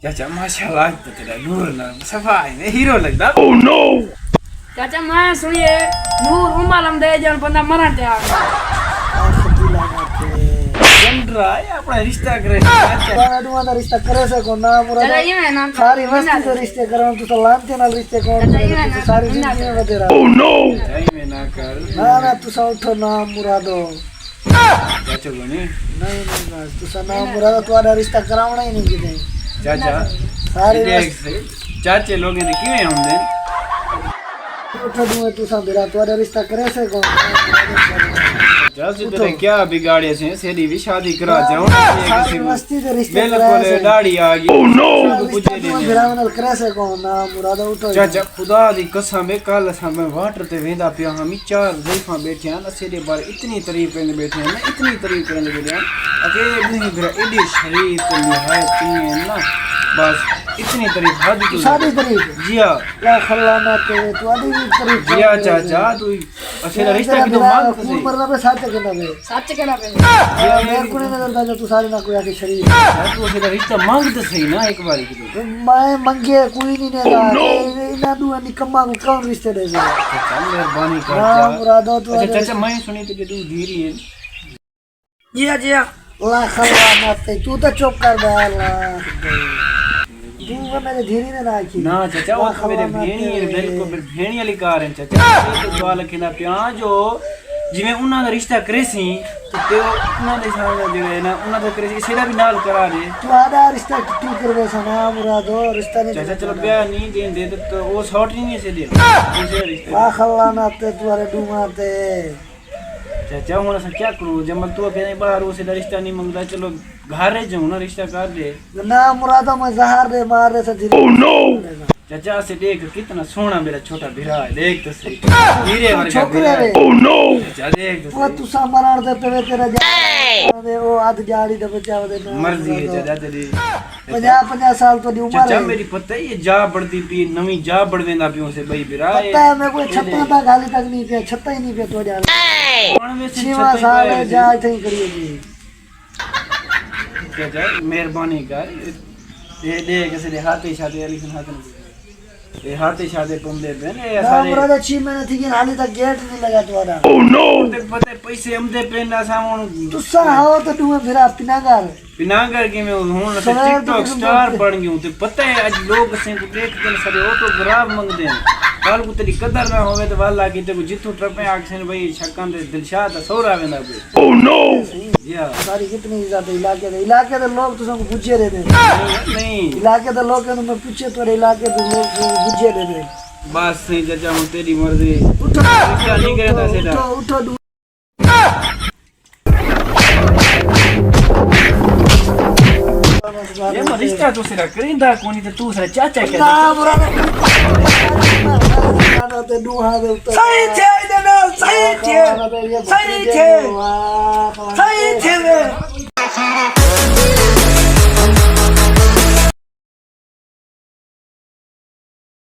चाचा माशाल्लाह तो तेरा नूर ना सफाई में हीरो लगदा। चाचा मैं सुनिए नूर उमर हम दे जन बंदा मरण ते आ चंद्रा ये अपना रिश्ता करे चाचा बारा दुआना रिश्ता करे से को ना मुराद चाचा ये है ना सारी मस्ती से रिश्ते करो तू तो लानते ना रिश्ते को तू सारी जिंदगी में तेरा सही में ना कर ना तू सा उठो ना मुरादो चाचा को नहीं नहीं तू सा ना मुरादो तुम्हारा रिश्ता करावना ही नहीं किते चाचा सारी देख से चाचे लोग ने किए होंगे उठो दूं तू सा मेरा तुम्हारा रिश्ता करे से को चाचा तेरे क्या बिगाड़े से सेदी भी शादी करा जाऊं सारी मस्ती से रिश्ते बिल्कुल दाढ़ी आ गई ओह नो पूछे नहीं बिरावनल करे से को ना मुरादो उठो चाचा खुदा दी कसम है कल सामे वाटर ते वेंदा पिया हम चार ज़ैफा बैठे हैं असेरे बार इतनी तारीफ करने बैठे हैं ना इतनी तारीफ करने बैठे हैं अके नहीं मेरा एडी शरीफ निहायत है ना बस इतनी तारीफ हद की सारी तारीफ जिया ला खल्लाना ते तुम्हारी भी तारीफ जिया चाचा तू असेरा रिश्ता की तो मांग कूल से मरना पे साथ के ना बे सच कहना पे मेरे को नहीं नजर था तू सारी ना कोई आके शरीफ तू असेरा रिश्ता मांग तो सही ना एक बार की मैं मंगे कोई नहीं ने ना दू निकम्मा को कौन रिश्ते दे दे चाचा मेहरबानी कर हां जा मुरादो तू अच्छा चाचा मैं सुनी तो कि तू धीरी है जिया ला खल्लाना ते तू तो चुप कर बे अल्लाह तू वो मेरे धीरे ने ना की ना चाचा वो तो मेरे भेणी है बिल्कुल मेरे भेणी वाली कार है चाचा ये तो दुआ लखना पिया जो जिवें उन्हां दा रिश्ता करे सी ते उन्हां दे सामने जिवें ना उन्हां दा करे सी सेदा भी नाल करा दे तू आधा रिश्ता तू करवे सना मुरादो रिश्ता नहीं चाचा चलो ब्याह नहीं देंदे तो वो शॉर्ट नहीं से दे ऐसे रिश्ते ला खल्लाना ते तुम्हारे डूमा ते चाचा हुन अस क्या करूं जब तू कहे बाहर वो सेदा रिश्ता नहीं मंगदा चलो घर रह जाऊं ना रिश्ता कर दे ना मुरादो मैं जहर दे मार दे से धीरे ओह नो चाचा से देख कितना सोना मेरा छोटा भिरा है देख तो सही हीरे वर्गा छोकरे रे ओह नो चाचा देख तो वो तू सा मरण दे पे तेरा जा दे वो आध जाड़ी दे बचा दे मर्जी है चाचा तेरी 50 साल तो दी उम्र चाचा है मेरी पता है ये जा बढ़ती पी नवी जा बढ़वेंदा पियो से बई बिरा पता है मैं कोई छत्ता था गाली तक नहीं पे छत्ता ही नहीं पे तो जा कौन में से 6 साल है जा थे करिए जी चाचा मेहरबानी कर दे दे कैसे दे हाथ ही शादी अली खान हाथ में ये हाथ ही शादी तुम दे बहन ये ना सारे मुराद 6 महीने थी कि हाली तक गेट नहीं लगा तुम्हारा ओह नो ते पता है पैसे हम दे पेंदा सामोन तू सा हो तो तू फिर पिनागार पिनागर के मैं हूं टिकटॉक स्टार बन गई हूं ते पता है आज लोग से को देख के सारे ऑटोग्राफ मांगदे हैं कल को तेरी कदर ना होवे तो वाला की ते को जितू ट्रपे आखसन भाई छक्कन दे दिलशाद सौरा वेंदा पे ओह नो या सारी कितनी इज्जत इलाके दे लोग तो सब पूछे रहते नहीं इलाके दे लोग के मैं पूछे तो इलाके दे लोग पूछे रहते बस नहीं चाचा हूं तेरी मर्जी उठो क्या नहीं करता सेटा उठो उठो ये रिश्ता तो सिरा करिंदा कोनी ते तू सिरा चाचा के ना मुराद ते दुहा दे सही थे इधर सही थे सही थे सही थे